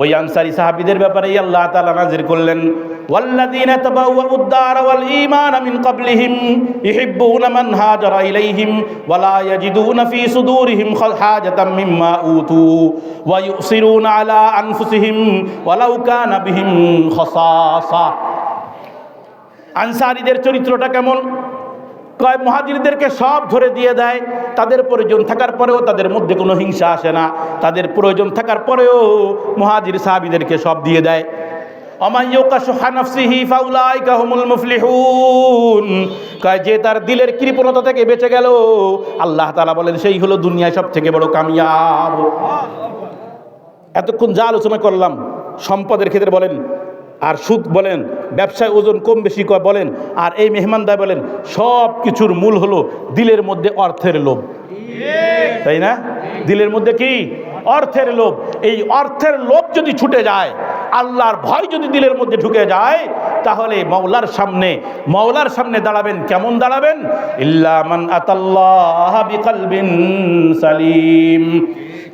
ওই আনসারী সাহাবীদের ব্যাপারে আল্লাহ তাআলা নাযিল করলেন, ওয়াল্লাযীনা তাবাওয়াউদ দারা ওয়াল ঈমানা মিন ক্বাবলিহিম ইউহিব্বুনা মান হাজারা ইলাইহিম ওয়া লা ইয়াজিদুনা ফী সুদূরিহিম হাজাতাম মিম্মা উতু ওয়া ইউসিরুনা আলা আনফুসিহিম ওয়ালাউ কানা বিহিম খাসাসা। আনসারীদের চরিত্রটা কেমন? কয় মুহাজিরদেরকে সব ধরে দিয়ে দেয়, তাদের প্রয়োজন থাকার পরেও তাদের মধ্যে কোনো হিংসা আসে না, তাদের প্রয়োজন থাকার পরেও মুহাজির সাহাবীদেরকে সব দিয়ে দেয়। ওমান ইউকা শুহা নাফসিহি ফাউলাইকা হুমুল মুফলিহুন। কয় যে তার দিলের কৃপণতা থেকে বেঁচে গেল, আল্লাহ তাআলা বলেন সেই হলো দুনিয়ায় সবথেকে বড় কামিয়াব। এতক্ষণ যা আলোচনা করলাম, সম্পদের ক্ষেত্রে বলেন, আর সুদ বলেন, ব্যবসায় ওজন কম বেশি বলেন, আর এই মেহমানদায় বলেন, সব কিছুর মূল হলো দিলের মধ্যে অর্থের লোভ, তাই না? দিলের মধ্যে কি? অর্থের লোভ। এই অর্থের লোভ যদি ছুটে যায়, আল্লাহর ভয় যদি দিলের মধ্যে ঢুকে যায়, তাহলে মাওলার সামনে দাঁড়াবেন। কেমন দাঁড়াবেন? ইল্লা মান আতাল্লাহ বিকলবিন সালিম।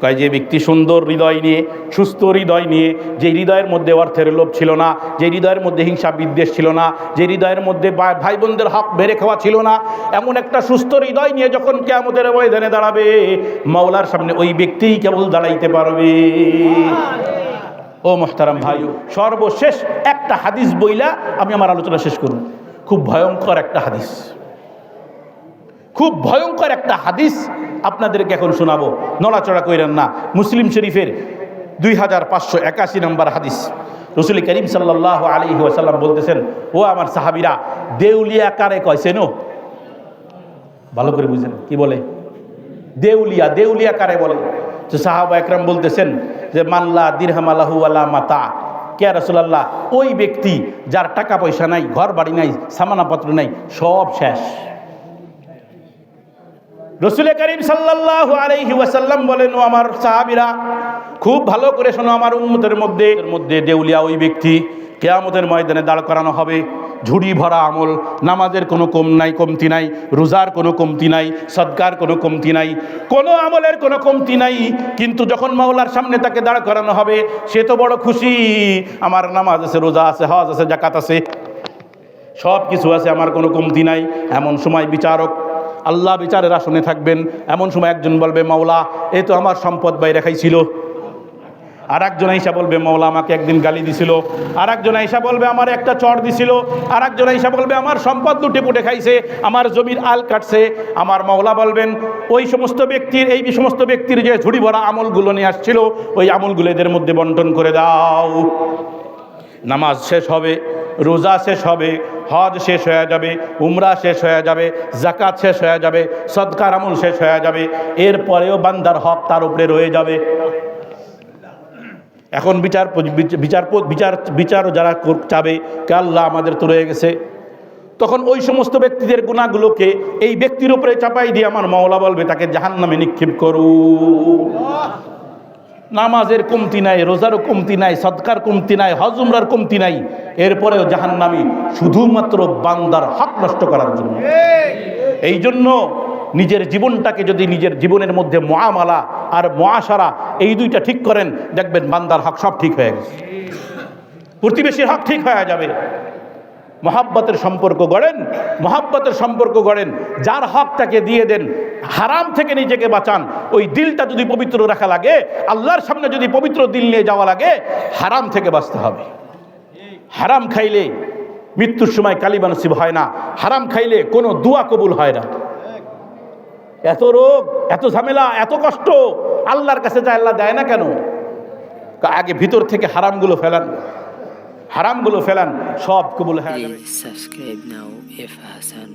কয় যে ব্যক্তি সুন্দর হৃদয় নিয়ে, সুস্থ হৃদয় নিয়ে, যে হৃদয়ের মধ্যে অর্থের লোভ ছিল না, যে হৃদয়ের মধ্যে হিংসা বিদ্বেষ ছিল না, যে হৃদয়ের মধ্যে ভাই বোনদের হক বেড়ে খাওয়া ছিল না, এমন একটা সুস্থ হৃদয় নিয়ে যখন কিয়ামতের ময়দানে দাঁড়াবে, মাওলার সামনে ওই ব্যক্তিই কেবল দাঁড়াইতে পারবে। ও মুহতারাম ভাইও, সর্বশেষ একটা হাদিস বইলা আমি আমার আলোচনা শেষ করব। খুব ভয়ঙ্কর একটা হাদিস, খুব ভয়ঙ্কর একটা হাদিস আপনাদেরকে এখন শোনাবো, নড়াচড়া কইরেন না। মুসলিম শরীফের 2581 নম্বর হাদিস। রাসূল করিম সাল্লাল্লাহু আলাইহি ওয়াসাল্লাম বলতেছেন, ও আমার সাহাবীরা, দেউলিয়া কারে কয় চেনো? ভালো করে বুঝেন কি বলে দেউলিয়া। দেউলিয়া কারে বলে? তো সাহাবা একরাম বলতেছেন যে মাল্লা দিরহামা লাহু ওয়ালা মাতা। কে রাসূলুল্লাহ? ওই ব্যক্তি যার টাকা পয়সা নাই, ঘর বাড়ি নাই, সামানাপত্র নাই, সব শেষ। রাসূল করিম সাল্লাল্লাহু আলাইহি ওয়াসাল্লাম বলেন, ও আমার সাহাবীরা, খুব ভালো করে শোনো, আমার উম্মতের মধ্যে দেউলিয়া ওই ব্যক্তি, কিয়ামতের ময়দানে দাঁড় করানো হবে। ঝুড়ি ভরা আমল, নামাজের কোনো কমতি নাই, রোজার কোনো কমতি নাই, সদকার কোনো কমতি নাই, কোনো আমলের কোনো কমতি নাই। কিন্তু যখন মাওলার সামনে তাকে দাঁড় করানো হবে, সে তো বড় খুশি, আমার নামাজ আছে, রোজা আছে, হজ আছে, যাকাত আছে, সব কিছু আছে, আমার কোনো কমতি নাই। এমন সময় আল্লাহ বিচারের আসনে থাকবেন। এমন সময় একজন বলবে, মাওলা, এ তো আমার সম্পদ বাইরে খাইছিল। আর একজন আইসা বলবে, মাওলা, আমাকে একদিন গালি দিছিল। আর একজন আইসা বলবে, আমার একটা চড় দিছিল। আর একজন আইসা বলবে, আমার সম্পদ লুটে পুটে খাইছে, আমার জমির আল কাটছে। আমার মাওলা বলবেন, এই সমস্ত ব্যক্তির যে ঝুড়ি ভরা আমলগুলো নিয়ে আসছিল, ওই আমলগুলো এদের মধ্যে বন্টন করে দাও। নামাজ শেষ হবে, রোজা শেষ হবে, হজ শেষ হয়ে যাবে, উমরা শেষ হয়ে যাবে, যাকাত শেষ হয়ে যাবে, সদকার আমল শেষ হয়ে যাবে, এরপরেও বান্দার হক তার উপরে রয়ে যাবে। এখন বিচার যারা চাবে, কে আল্লাহ আমাদের তো রয়ে গেছে, তখন ওই সমস্ত ব্যক্তিদের গুনাহগুলোকে এই ব্যক্তির উপরে চাপাই দিয়ে আমার মাওলা বলবে, তাকে জাহান্নামে নিক্ষেপ করো। নামাজের কমতি নাই, রোজারও কমতি নাই, সদকার কমতি নাই, হজ উমরার কমতি নাই, এরপরেও জাহান্নামী, শুধুমাত্র বান্দার হক নষ্ট করার জন্য। এই জন্য নিজের জীবনটাকে যদি নিজের জীবনের মধ্যে মুআমালা আর মুআশারা এই দুইটা ঠিক করেন, দেখবেন বান্দার হক সব ঠিক হয়ে গেছে, প্রতিবেশীর হক ঠিক হয়ে যাবে। মহাব্বতের সম্পর্ক গড়েন, যার হকটাকে দিয়ে দেন। হারাম থেকে নিজেকে বাঁচান। ওই দিলটা যদি পবিত্র রাখা লাগে, আল্লাহর সামনে যদি পবিত্র দিল নিয়ে যাওয়া লাগে, হারাম থেকে বাঁচতে হবে। হারাম খাইলে মৃত্যুর সময় কালিমা নসিব হয় না, হারাম খাইলে কোনো দোয়া কবুল হয় না। এত রোগ, এত ঝামেলা, এত কষ্ট আল্লাহর কাছে যায়, আল্লাহ দেয় না কেন? আগে ভিতর থেকে হারামগুলো ফেলান, সব কবুল হয়ে যাবে। Please subscribe now if Hassan